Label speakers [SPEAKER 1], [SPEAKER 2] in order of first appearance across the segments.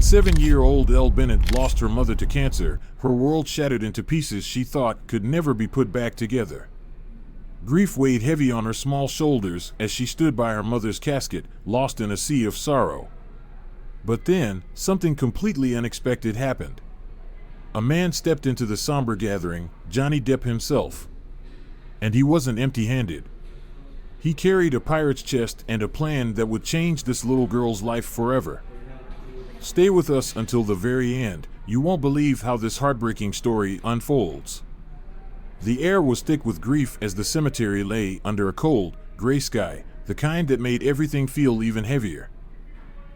[SPEAKER 1] 7-year-old Elle Bennett lost her mother to cancer, her world shattered into pieces she thought could never be put back together. Grief weighed heavy on her small shoulders as she stood by her mother's casket, lost in a sea of sorrow. But then, something completely unexpected happened. A man stepped into the somber gathering, Johnny Depp himself. And he wasn't empty-handed. He carried a pirate's chest and a plan that would change this little girl's life forever. Stay with us until the very end. You won't believe how this heartbreaking story unfolds. The air was thick with grief as the cemetery lay under a cold, gray sky, the kind that made everything feel even heavier.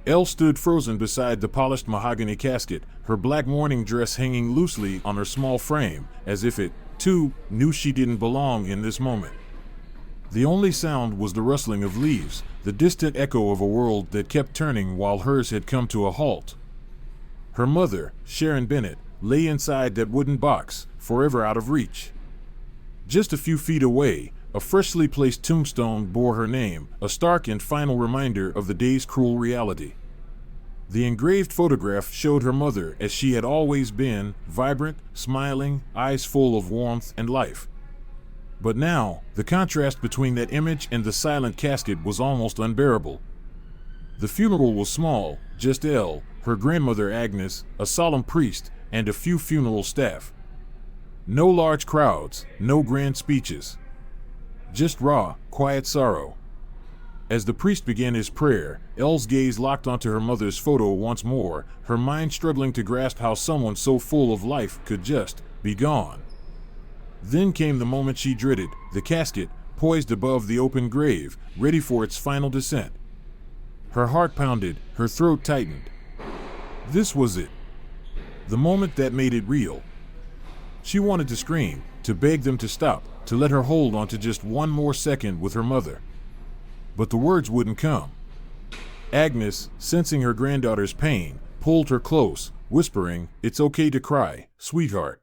[SPEAKER 1] Elle stood frozen beside the polished mahogany casket, her black mourning dress hanging loosely on her small frame, as if it, too, knew she didn't belong in this moment. The only sound was the rustling of leaves, the distant echo of a world that kept turning while hers had come to a halt. Her mother, Sharon Bennett, lay inside that wooden box, forever out of reach. Just a few feet away, a freshly placed tombstone bore her name, a stark and final reminder of the day's cruel reality. The engraved photograph showed her mother as she had always been, vibrant, smiling, eyes full of warmth and life. But now, the contrast between that image and the silent casket was almost unbearable. The funeral was small, just Elle, her grandmother Agnes, a solemn priest, and a few funeral staff. No large crowds, no grand speeches. Just raw, quiet sorrow. As the priest began his prayer, Elle's gaze locked onto her mother's photo once more, her mind struggling to grasp how someone so full of life could just be gone. Then came the moment she dreaded, the casket, poised above the open grave, ready for its final descent. Her heart pounded, her throat tightened. This was it. The moment that made it real. She wanted to scream, to beg them to stop, to let her hold on to just one more second with her mother. But the words wouldn't come. Agnes, sensing her granddaughter's pain, pulled her close, whispering, "It's okay to cry, sweetheart."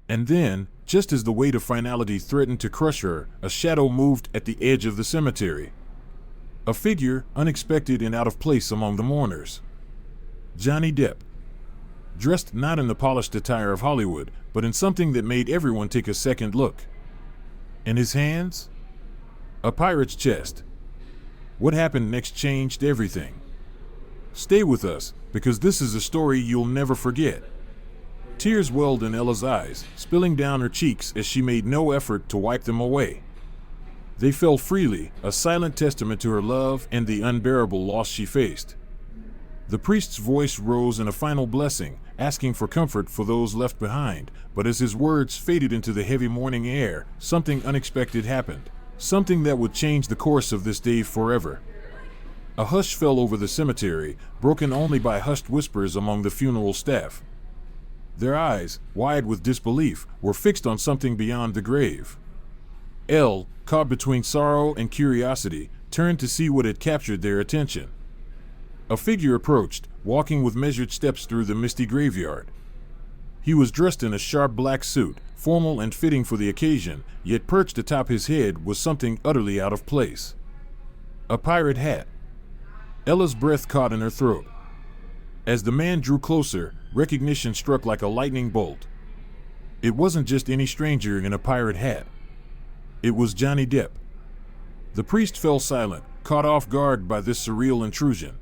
[SPEAKER 1] And then, just as the weight of finality threatened to crush her, a shadow moved at the edge of the cemetery. A figure, unexpected and out of place among the mourners. Johnny Depp. Dressed not in the polished attire of Hollywood, but in something that made everyone take a second look. In his hands? A pirate's chest. What happened next changed everything. Stay with us, because this is a story you'll never forget. Tears welled in Ella's eyes, spilling down her cheeks as she made no effort to wipe them away. They fell freely, a silent testament to her love and the unbearable loss she faced. The priest's voice rose in a final blessing, asking for comfort for those left behind, but as his words faded into the heavy morning air, something unexpected happened, something that would change the course of this day forever. A hush fell over the cemetery, broken only by hushed whispers among the funeral staff. Their eyes, wide with disbelief, were fixed on something beyond the grave. Elle, caught between sorrow and curiosity, turned to see what had captured their attention. A figure approached, walking with measured steps through the misty graveyard. He was dressed in a sharp black suit, formal and fitting for the occasion, yet perched atop his head was something utterly out of place. A pirate hat. Ella's breath caught in her throat. As the man drew closer, recognition struck like a lightning bolt. It wasn't just any stranger in a pirate hat. It was Johnny Depp. The priest fell silent, caught off guard by this surreal intrusion.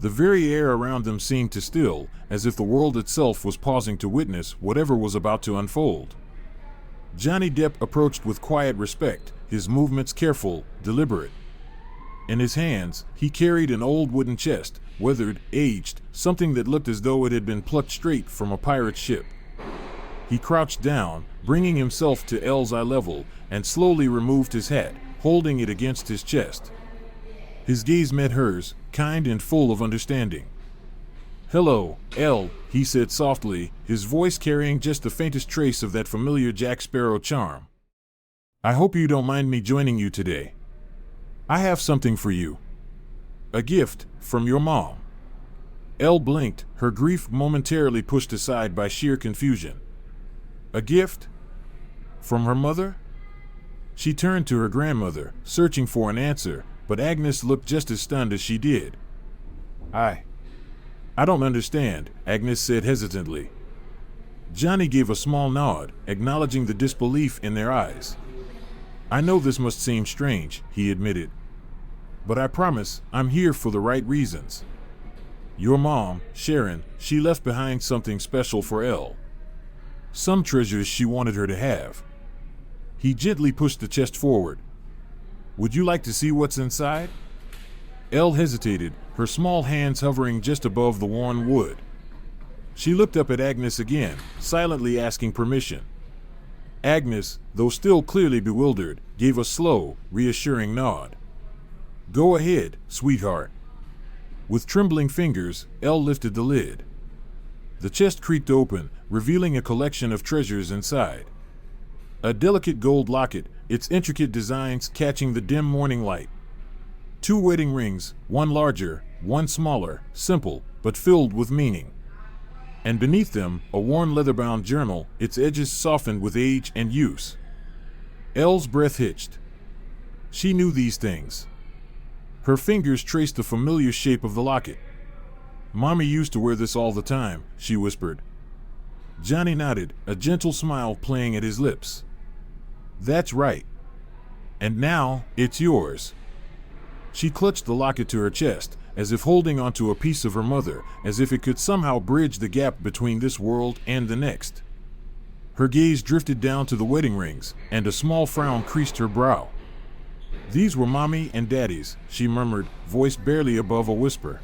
[SPEAKER 1] The very air around them seemed to still, as if the world itself was pausing to witness whatever was about to unfold. Johnny Depp approached with quiet respect, his movements careful, deliberate. In his hands, he carried an old wooden chest, weathered, aged, something that looked as though it had been plucked straight from a pirate's ship. He crouched down, bringing himself to Elle's eye level, and slowly removed his hat, holding it against his chest. His gaze met hers, kind and full of understanding. "Hello, Elle," he said softly, his voice carrying just the faintest trace of that familiar Jack Sparrow charm. "I hope you don't mind me joining you today. I have something for you. A gift from your mom." Elle blinked, her grief momentarily pushed aside by sheer confusion. A gift? From her mother? She turned to her grandmother, searching for an answer, but Agnes looked just as stunned as she did. I don't understand, Agnes said hesitantly. Johnny gave a small nod, acknowledging the disbelief in their eyes. I know this must seem strange, he admitted. But I promise, I'm here for the right reasons. Your mom, Sharon, she left behind something special for Elle. Some treasures she wanted her to have. He gently pushed the chest forward. Would you like to see what's inside? Elle hesitated, her small hands hovering just above the worn wood. She looked up at Agnes again, silently asking permission. Agnes, though still clearly bewildered, gave a slow, reassuring nod. Go ahead, sweetheart. With trembling fingers, Elle lifted the lid. The chest creaked open, revealing a collection of treasures inside. A delicate gold locket, its intricate designs catching the dim morning light. 2 wedding rings, one larger, one smaller, simple, but filled with meaning. And beneath them, a worn leather-bound journal, its edges softened with age and use. Elle's breath hitched. She knew these things. Her fingers traced the familiar shape of the locket. Mommy used to wear this all the time, she whispered. Johnny nodded, a gentle smile playing at his lips. That's right. And now, it's yours. She clutched the locket to her chest, as if holding onto a piece of her mother, as if it could somehow bridge the gap between this world and the next. Her gaze drifted down to the wedding rings, and a small frown creased her brow. These were Mommy and Daddy's, she murmured, voice barely above a whisper.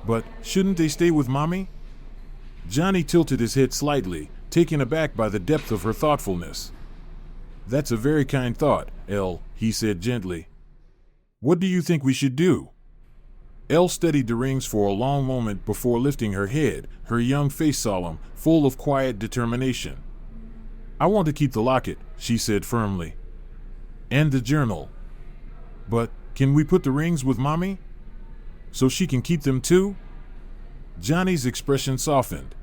[SPEAKER 1] But shouldn't they stay with Mommy? Johnny tilted his head slightly, taken aback by the depth of her thoughtfulness. That's a very kind thought, Elle, he said gently. What do you think we should do? Elle steadied the rings for a long moment before lifting her head, her young face solemn, full of quiet determination. I want to keep the locket, she said firmly. And the journal. But can we put the rings with Mommy? So she can keep them too? Johnny's expression softened.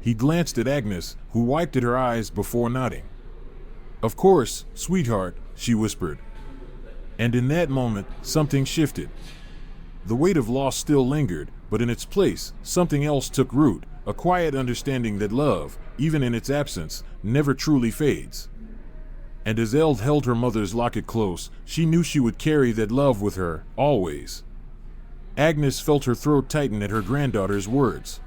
[SPEAKER 1] He glanced at Agnes, who wiped at her eyes before nodding. Of course, sweetheart, she whispered. And in that moment, something shifted. The weight of loss still lingered, but in its place, something else took root, a quiet understanding that love, even in its absence, never truly fades. And as Elle held her mother's locket close, she knew she would carry that love with her, always. Agnes felt her throat tighten at her granddaughter's words.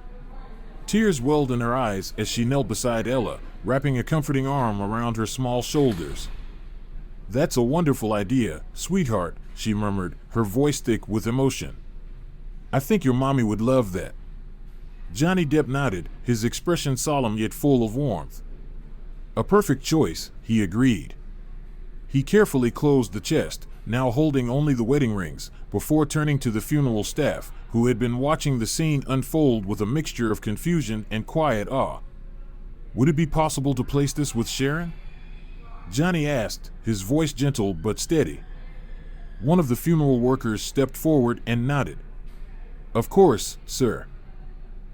[SPEAKER 1] Tears welled in her eyes as she knelt beside Ella, wrapping a comforting arm around her small shoulders. That's a wonderful idea, sweetheart, she murmured, her voice thick with emotion. I think your mommy would love that. Johnny Depp nodded, his expression solemn yet full of warmth. A perfect choice, he agreed. He carefully closed the chest, now holding only the wedding rings, before turning to the funeral staff, who had been watching the scene unfold with a mixture of confusion and quiet awe. Would it be possible to place this with Sharon? Johnny asked, his voice gentle but steady. One of the funeral workers stepped forward and nodded. Of course, sir.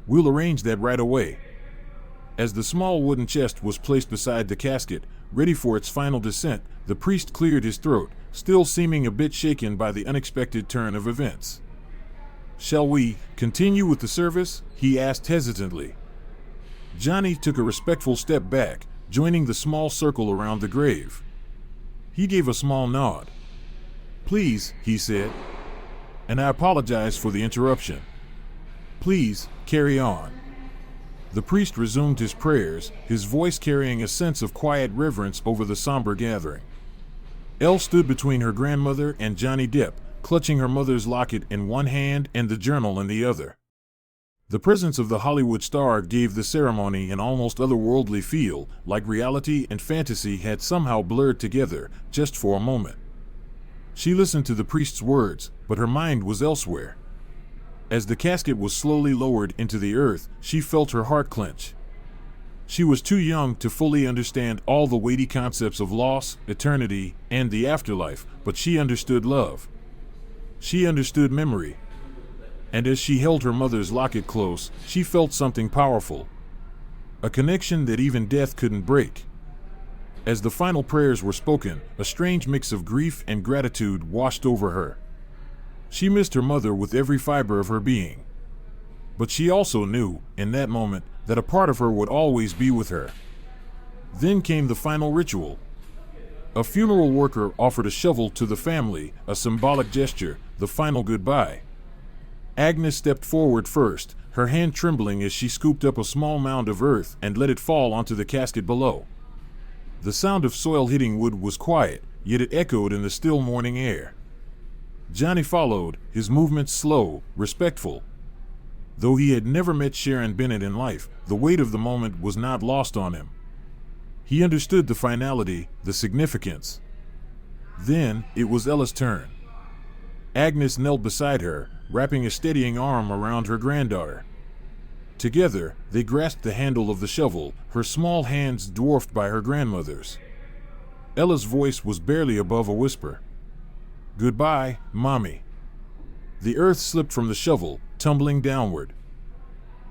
[SPEAKER 1] We'll arrange that right away. As the small wooden chest was placed beside the casket, ready for its final descent, the priest cleared his throat, still seeming a bit shaken by the unexpected turn of events. Shall we continue with the service? He asked hesitantly. Johnny took a respectful step back, joining the small circle around the grave. He gave a small nod. Please, he said, and I apologize for the interruption. Please, carry on. The priest resumed his prayers, his voice carrying a sense of quiet reverence over the somber gathering. Elle stood between her grandmother and Johnny Depp, clutching her mother's locket in one hand and the journal in the other. The presence of the Hollywood star gave the ceremony an almost otherworldly feel, like reality and fantasy had somehow blurred together, just for a moment. She listened to the priest's words, but her mind was elsewhere. As the casket was slowly lowered into the earth, she felt her heart clench. She was too young to fully understand all the weighty concepts of loss, eternity, and the afterlife, but she understood love. She understood memory. And as she held her mother's locket close, she felt something powerful. A connection that even death couldn't break. As the final prayers were spoken, a strange mix of grief and gratitude washed over her. She missed her mother with every fiber of her being. But she also knew, in that moment, that a part of her would always be with her. Then came the final ritual. A funeral worker offered a shovel to the family, a symbolic gesture, the final goodbye. Agnes stepped forward first, her hand trembling as she scooped up a small mound of earth and let it fall onto the casket below. The sound of soil hitting wood was quiet, yet it echoed in the still morning air. Johnny followed, his movements slow, respectful. Though he had never met Sharon Bennett in life, the weight of the moment was not lost on him. He understood the finality, the significance. Then, it was Ella's turn. Agnes knelt beside her, wrapping a steadying arm around her granddaughter. Together, they grasped the handle of the shovel, her small hands dwarfed by her grandmother's. Ella's voice was barely above a whisper. "Goodbye, Mommy." The earth slipped from the shovel, tumbling downward.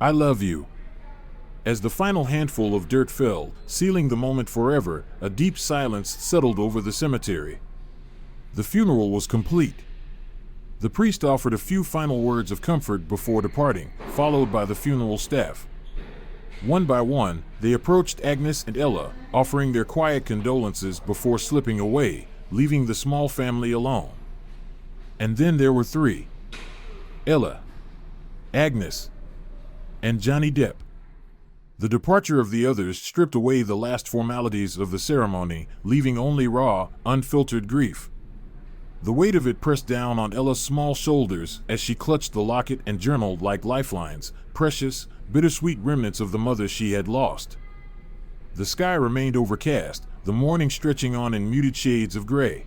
[SPEAKER 1] "I love you." As the final handful of dirt fell, sealing the moment forever, a deep silence settled over the cemetery. The funeral was complete. The priest offered a few final words of comfort before departing, followed by the funeral staff. One by one, they approached Agnes and Ella, offering their quiet condolences before slipping away, leaving the small family alone. And then there were three: Ella, Agnes, and Johnny Depp. The departure of the others stripped away the last formalities of the ceremony, leaving only raw, unfiltered grief. The weight of it pressed down on Ella's small shoulders as she clutched the locket and journal like lifelines, precious, bittersweet remnants of the mother she had lost. The sky remained overcast, the morning stretching on in muted shades of gray.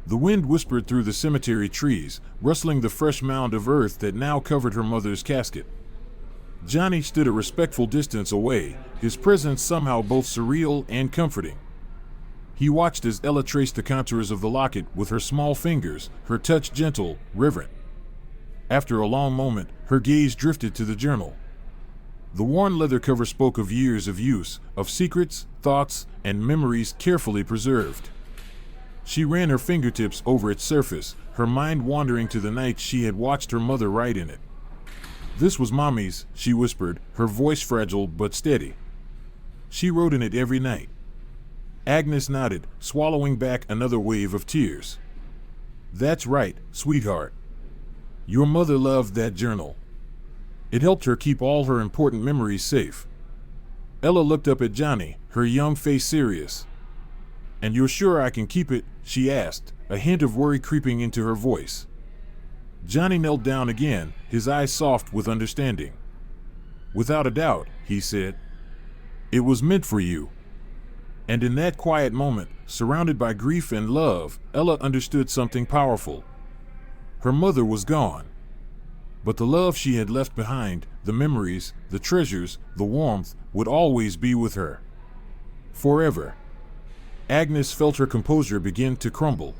[SPEAKER 1] The wind whispered through the cemetery trees, rustling the fresh mound of earth that now covered her mother's casket. Johnny stood a respectful distance away, his presence somehow both surreal and comforting. He watched as Ella traced the contours of the locket with her small fingers, her touch gentle, reverent. After a long moment, her gaze drifted to the journal. The worn leather cover spoke of years of use, of secrets, thoughts, and memories carefully preserved. She ran her fingertips over its surface, her mind wandering to the nights she had watched her mother write in it. "This was Mommy's," she whispered, her voice fragile but steady. "She wrote in it every night." Agnes nodded, swallowing back another wave of tears. "That's right, sweetheart. Your mother loved that journal. It helped her keep all her important memories safe." Ella looked up at Johnny, her young face serious. "And you're sure I can keep it?" she asked, a hint of worry creeping into her voice. Johnny knelt down again, his eyes soft with understanding. "Without a doubt," he said. "It was meant for you." And in that quiet moment, surrounded by grief and love, Ella understood something powerful. Her mother was gone. But the love she had left behind, the memories, the treasures, the warmth, would always be with her. Forever. Agnes felt her composure begin to crumble.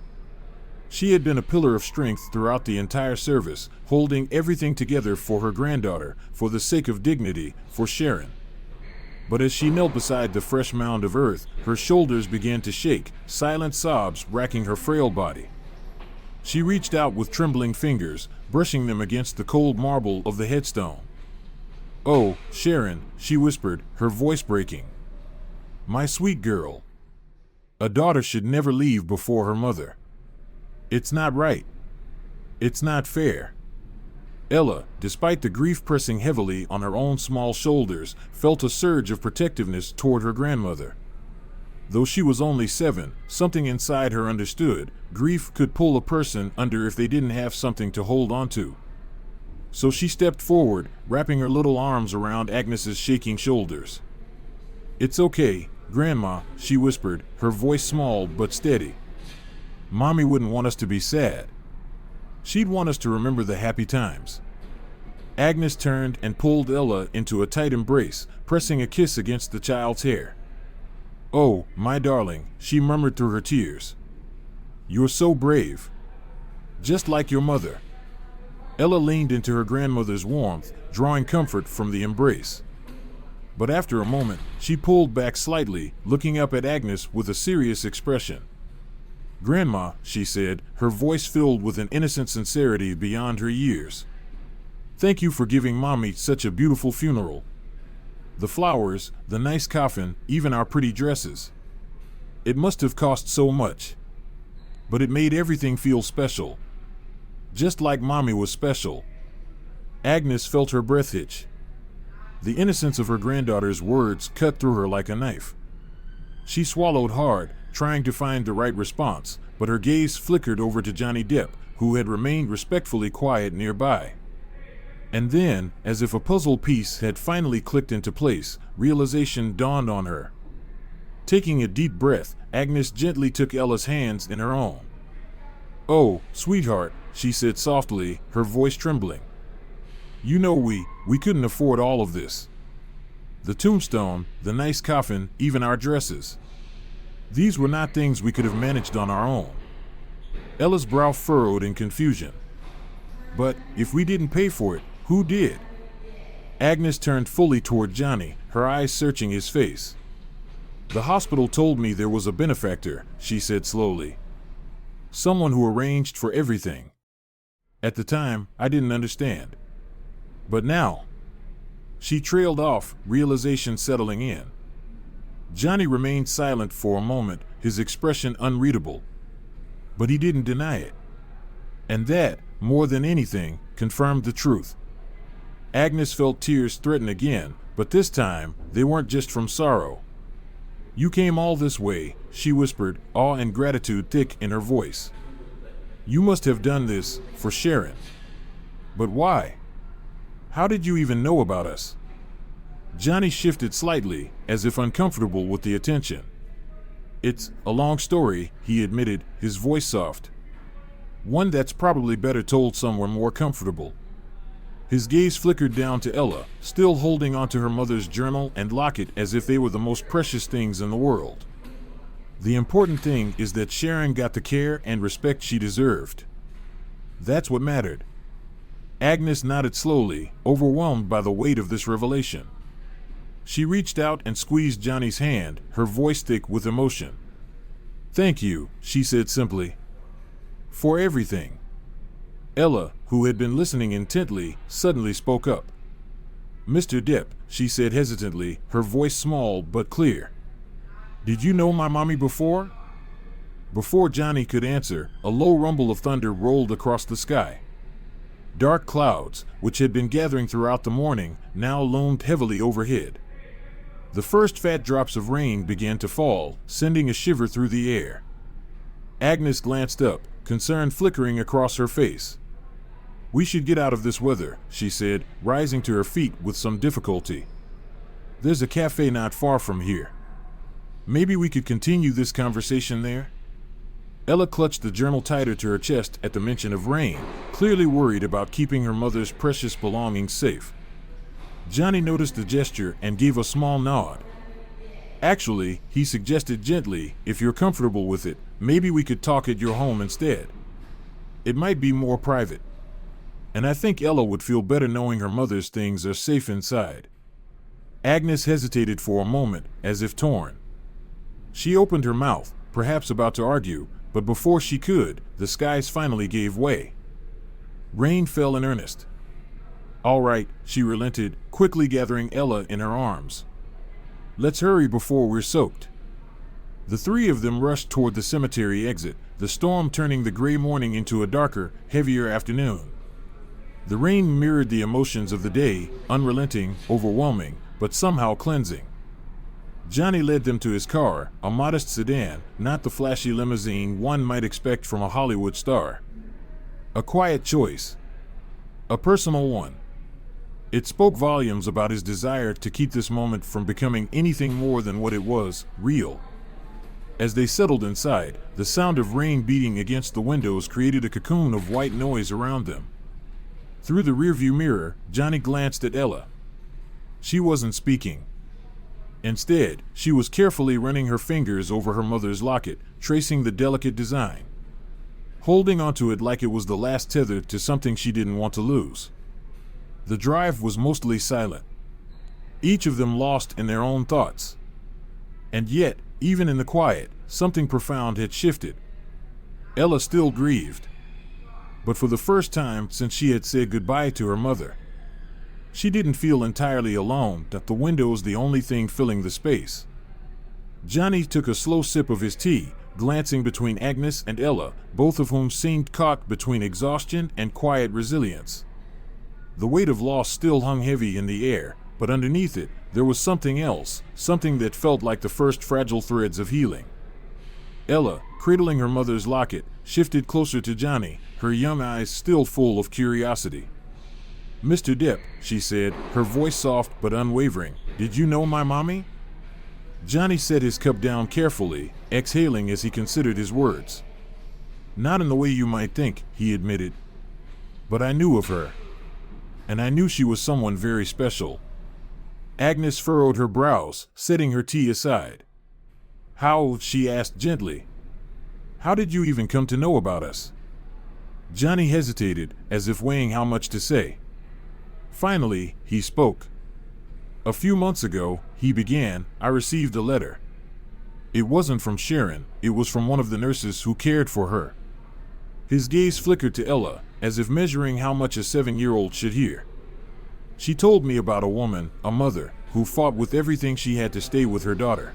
[SPEAKER 1] She had been a pillar of strength throughout the entire service, holding everything together for her granddaughter, for the sake of dignity, for Sharon. But as she knelt beside the fresh mound of earth, her shoulders began to shake, silent sobs racking her frail body. She reached out with trembling fingers, brushing them against the cold marble of the headstone. "Oh, Sharon," she whispered, her voice breaking. "My sweet girl. A daughter should never leave before her mother. It's not right. It's not fair." Ella, despite the grief pressing heavily on her own small shoulders, felt a surge of protectiveness toward her grandmother. Though she was only 7, something inside her understood, grief could pull a person under if they didn't have something to hold on to. So she stepped forward, wrapping her little arms around Agnes's shaking shoulders. "It's okay, Grandma," she whispered, her voice small but steady. "Mommy wouldn't want us to be sad. She'd want us to remember the happy times." Agnes turned and pulled Ella into a tight embrace, pressing a kiss against the child's hair. "Oh, my darling," she murmured through her tears. "You're so brave. Just like your mother." Ella leaned into her grandmother's warmth, drawing comfort from the embrace. But after a moment, she pulled back slightly, looking up at Agnes with a serious expression. "Grandma," she said, her voice filled with an innocent sincerity beyond her years. Thank you for giving Mommy such a beautiful funeral. The flowers, the nice coffin, even our pretty dresses. It must have cost so much. But it made everything feel special. Just like Mommy was special. Agnes felt her breath hitch. The innocence of her granddaughter's words cut through her like a knife. She swallowed hard, trying to find the right response, but her gaze flickered over to Johnny Depp, who had remained respectfully quiet nearby. And then, as if a puzzle piece had finally clicked into place, realization dawned on her. Taking a deep breath, Agnes gently took Ella's hands in her own. "Oh, sweetheart," she said softly, her voice trembling. "You know we couldn't afford all of this. The tombstone, the nice coffin, even our dresses. These were not things we could have managed on our own." Ella's brow furrowed in confusion. "But if we didn't pay for it, who did?" Agnes turned fully toward Johnny, her eyes searching his face. "The hospital told me there was a benefactor," she said slowly. "Someone who arranged for everything. At the time, I didn't understand. But now..." She trailed off, realization settling in. Johnny remained silent for a moment, his expression unreadable. But he didn't deny it. And that, more than anything, confirmed the truth. Agnes felt tears threaten again, but this time, they weren't just from sorrow. "You came all this way," she whispered, awe and gratitude thick in her voice. "You must have done this for Sharon. But why? How did you even know about us?" Johnny shifted slightly, as if uncomfortable with the attention. "It's a long story," he admitted, his voice soft. "One that's probably better told somewhere more comfortable." His gaze flickered down to Ella, still holding onto her mother's journal and locket as if they were the most precious things in the world. "The important thing is that Sharon got the care and respect she deserved. That's what mattered." Agnes nodded slowly, overwhelmed by the weight of this revelation. She reached out and squeezed Johnny's hand, her voice thick with emotion. "Thank you," she said simply. "For everything." Ella, who had been listening intently, suddenly spoke up. "Mr. Depp," she said hesitantly, her voice small but clear. "Did you know my mommy before?" Before Johnny could answer, a low rumble of thunder rolled across the sky. Dark clouds, which had been gathering throughout the morning, now loomed heavily overhead. The first fat drops of rain began to fall, sending a shiver through the air. Agnes glanced up, concern flickering across her face. "We should get out of this weather," she said, rising to her feet with some difficulty. "There's a cafe not far from here. Maybe we could continue this conversation there?" Ella clutched the journal tighter to her chest at the mention of rain, clearly worried about keeping her mother's precious belongings safe. Johnny noticed the gesture and gave a small nod. "Actually," he suggested gently, "if you're comfortable with it, maybe we could talk at your home instead. It might be more private. And I think Ella would feel better knowing her mother's things are safe inside." Agnes hesitated for a moment, as if torn. She opened her mouth, perhaps about to argue, but before she could, the skies finally gave way. Rain fell in earnest. "All right," she relented, quickly gathering Ella in her arms. "Let's hurry before we're soaked." The three of them rushed toward the cemetery exit, the storm turning the gray morning into a darker, heavier afternoon. The rain mirrored the emotions of the day, unrelenting, overwhelming, but somehow cleansing. Johnny led them to his car, a modest sedan, not the flashy limousine one might expect from a Hollywood star. A quiet choice. A personal one. It spoke volumes about his desire to keep this moment from becoming anything more than what it was, real. As they settled inside, the sound of rain beating against the windows created a cocoon of white noise around them. Through the rearview mirror, Johnny glanced at Ella. She wasn't speaking. Instead, she was carefully running her fingers over her mother's locket, tracing the delicate design. Holding onto it like it was the last tether to something she didn't want to lose. The drive was mostly silent. Each of them lost in their own thoughts. And yet, even in the quiet, something profound had shifted. Ella still grieved. But for the first time since she had said goodbye to her mother, She didn't feel entirely alone, that the window was the only thing filling the space. Johnny took a slow sip of his tea, glancing between Agnes and Ella, both of whom seemed caught between exhaustion and quiet resilience. The weight of loss still hung heavy in the air, but underneath it, there was something else, something that felt like the first fragile threads of healing. Ella, cradling her mother's locket, shifted closer to Johnny, her young eyes still full of curiosity. "Mr. Depp," she said, her voice soft but unwavering, "did you know my mommy?" Johnny set his cup down carefully, exhaling as he considered his words. "Not in the way you might think," he admitted. "But I knew of her. And I knew she was someone very special." Agnes furrowed her brows, setting her tea aside. "How?" she asked gently. "How did you even come to know about us?" Johnny hesitated, as if weighing how much to say. Finally, he spoke. "A few months ago," he began, "I received a letter. It wasn't from Sharon, it was from one of the nurses who cared for her." His gaze flickered to Ella, as if measuring how much a 7-year-old should hear. "She told me about a woman, a mother, who fought with everything she had to stay with her daughter.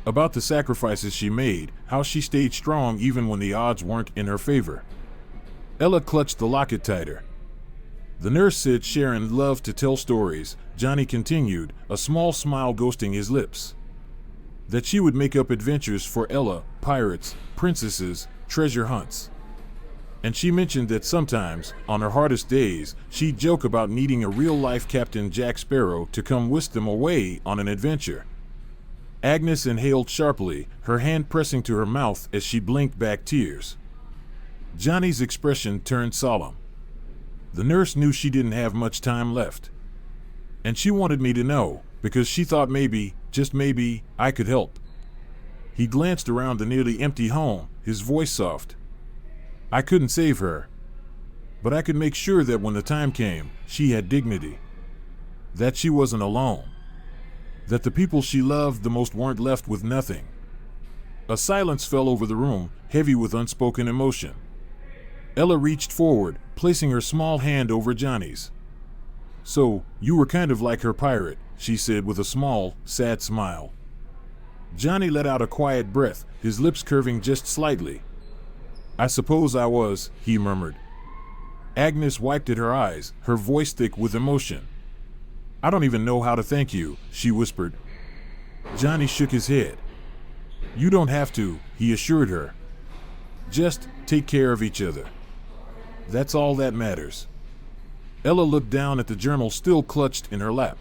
[SPEAKER 1] About the sacrifices she made, how she stayed strong even when the odds weren't in her favor." Ella clutched the locket tighter. "The nurse said Sharon loved to tell stories," Johnny continued, a small smile ghosting his lips. "That she would make up adventures for Ella, pirates, princesses, treasure hunts. And she mentioned that sometimes, on her hardest days, she'd joke about needing a real-life Captain Jack Sparrow to come whisk them away on an adventure." Agnes inhaled sharply, her hand pressing to her mouth as she blinked back tears. Johnny's expression turned solemn. "The nurse knew she didn't have much time left. And she wanted me to know, because she thought maybe, just maybe, I could help." He glanced around the nearly empty home, his voice soft. "I couldn't save her. But I could make sure that when the time came, she had dignity. That she wasn't alone. That the people she loved the most weren't left with nothing." A silence fell over the room, heavy with unspoken emotion. Ella reached forward, placing her small hand over Johnny's. "So, you were kind of like her pirate," she said with a small, sad smile. Johnny let out a quiet breath, his lips curving just slightly. "I suppose I was," he murmured. Agnes wiped at her eyes, her voice thick with emotion. "I don't even know how to thank you," she whispered. Johnny shook his head. "You don't have to," he assured her. "Just take care of each other. That's all that matters." Ella looked down at the journal still clutched in her lap.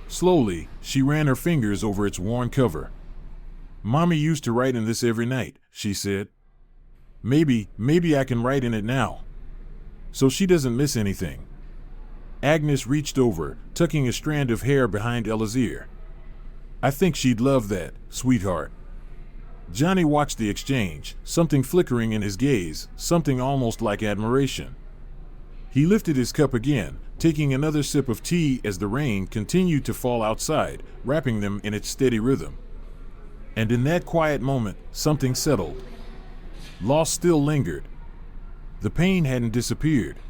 [SPEAKER 1] Slowly, she ran her fingers over its worn cover. "Mommy used to write in this every night," she said. Maybe I can write in it now. So she doesn't miss anything." Agnes reached over, tucking a strand of hair behind Ella's ear. "I think she'd love that, sweetheart." Johnny watched the exchange, something flickering in his gaze, something almost like admiration. He lifted his cup again, taking another sip of tea as the rain continued to fall outside, wrapping them in its steady rhythm. And in that quiet moment, something settled. Loss still lingered. The pain hadn't disappeared.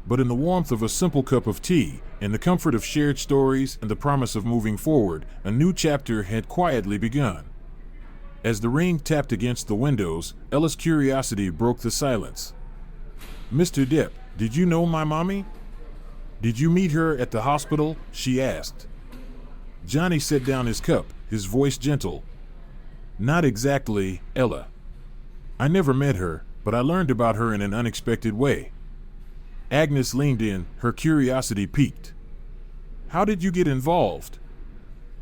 [SPEAKER 1] But in the warmth of a simple cup of tea, in the comfort of shared stories and the promise of moving forward, a new chapter had quietly begun. As the rain tapped against the windows, Ella's curiosity broke the silence. "Mr. Depp, did you know my mommy? Did you meet her at the hospital?" she asked. Johnny set down his cup, his voice gentle. "Not exactly, Ella. I never met her, but I learned about her in an unexpected way." Agnes leaned in, her curiosity piqued. "How did you get involved?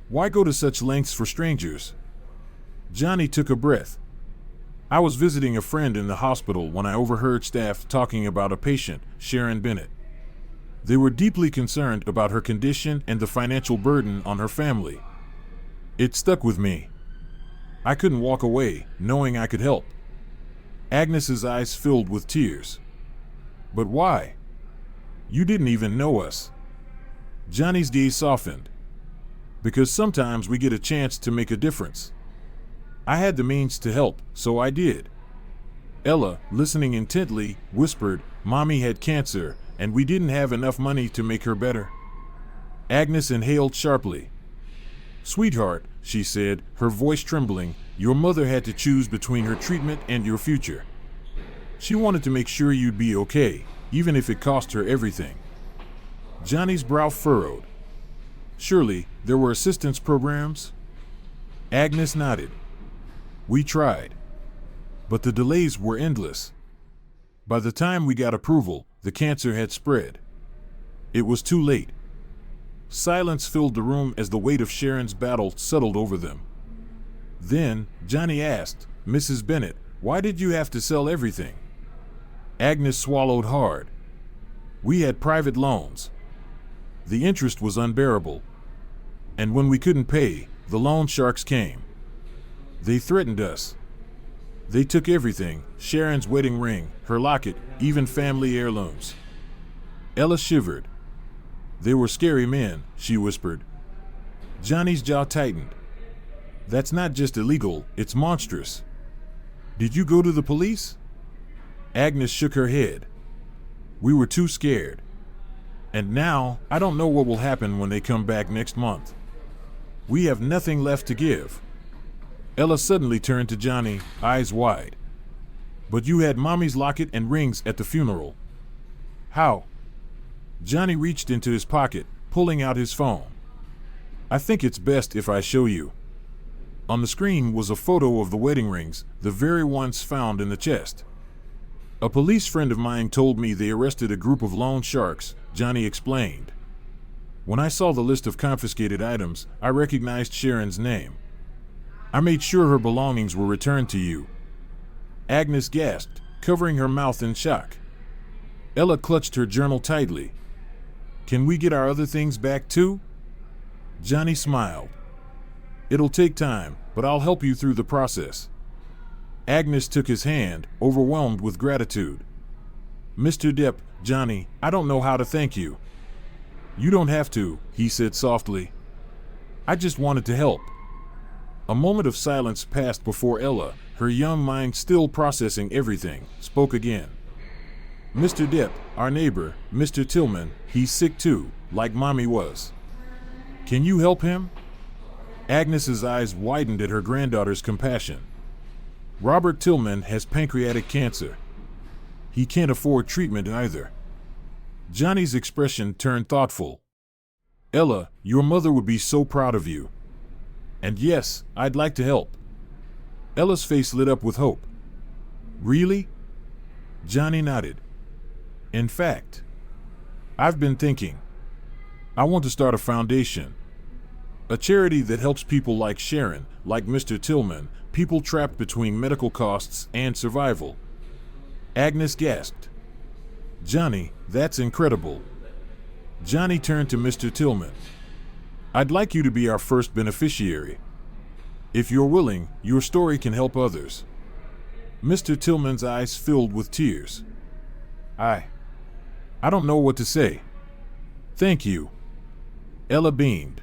[SPEAKER 1] Why go to such lengths for strangers?" Johnny took a breath. "I was visiting a friend in the hospital when I overheard staff talking about a patient, Sharon Bennett. They were deeply concerned about her condition and the financial burden on her family. It stuck with me. I couldn't walk away, knowing I could help." Agnes's eyes filled with tears. "But why? You didn't even know us." Johnny's gaze softened. "Because sometimes we get a chance to make a difference. I had the means to help, so I did." Ella, listening intently, whispered, "Mommy had cancer, and we didn't have enough money to make her better. Agnes inhaled sharply. Sweetheart, she said, her voice trembling, your mother had to choose between her treatment and your future. She wanted to make sure you'd be okay, even if it cost her everything. Johnny's brow furrowed. Surely, there were assistance programs? Agnes nodded. We tried. But the delays were endless. By the time we got approval, the cancer had spread. It was too late. Silence filled the room as the weight of Sharon's battle settled over them. Then, Johnny asked, Mrs. Bennett, why did you have to sell everything? Agnes swallowed hard. We had private loans. The interest was unbearable. And when we couldn't pay, the loan sharks came. They threatened us. They took everything, Sharon's wedding ring, her locket, even family heirlooms. Ella shivered. They were scary men, she whispered. Johnny's jaw tightened. That's not just illegal, it's monstrous. Did you go to the police? Agnes shook her head. We were too scared. And now, I don't know what will happen when they come back next month. We have nothing left to give. Ella suddenly turned to Johnny, eyes wide. But you had Mommy's locket and rings at the funeral. How? Johnny reached into his pocket, pulling out his phone. I think it's best if I show you. On the screen was a photo of the wedding rings, the very ones found in the chest. A police friend of mine told me they arrested a group of loan sharks, Johnny explained. When I saw the list of confiscated items, I recognized Sharon's name. I made sure her belongings were returned to you. Agnes gasped, covering her mouth in shock. Ella clutched her journal tightly. Can we get our other things back too? Johnny smiled. It'll take time, but I'll help you through the process. Agnes took his hand, overwhelmed with gratitude. Mr. Depp, Johnny, I don't know how to thank you. You don't have to, he said softly. I just wanted to help. A moment of silence passed before Ella, her young mind still processing everything, spoke again. Mr. Depp, our neighbor, Mr. Tillman, he's sick too, like Mommy was. Can you help him? Agnes's eyes widened at her granddaughter's compassion. Robert Tillman has pancreatic cancer. He can't afford treatment either. Johnny's expression turned thoughtful. Ella, your mother would be so proud of you. And yes, I'd like to help. Ella's face lit up with hope. Really? Johnny nodded. In fact, I've been thinking. I want to start a foundation. A charity that helps people like Sharon, like Mr. Tillman, people trapped between medical costs and survival. Agnes gasped. Johnny, that's incredible. Johnny turned to Mr. Tillman. I'd like you to be our first beneficiary. If you're willing, your story can help others. Mr. Tillman's eyes filled with tears. I don't know what to say. Thank you. Ella beamed.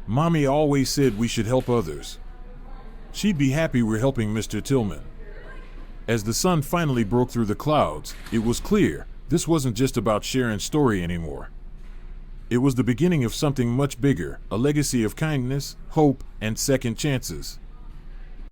[SPEAKER 1] Mommy always said we should help others. She'd be happy we're helping Mr. Tillman. As the sun finally broke through the clouds, it was clear this wasn't just about Sharon's story anymore. It was the beginning of something much bigger, a legacy of kindness, hope, and second chances.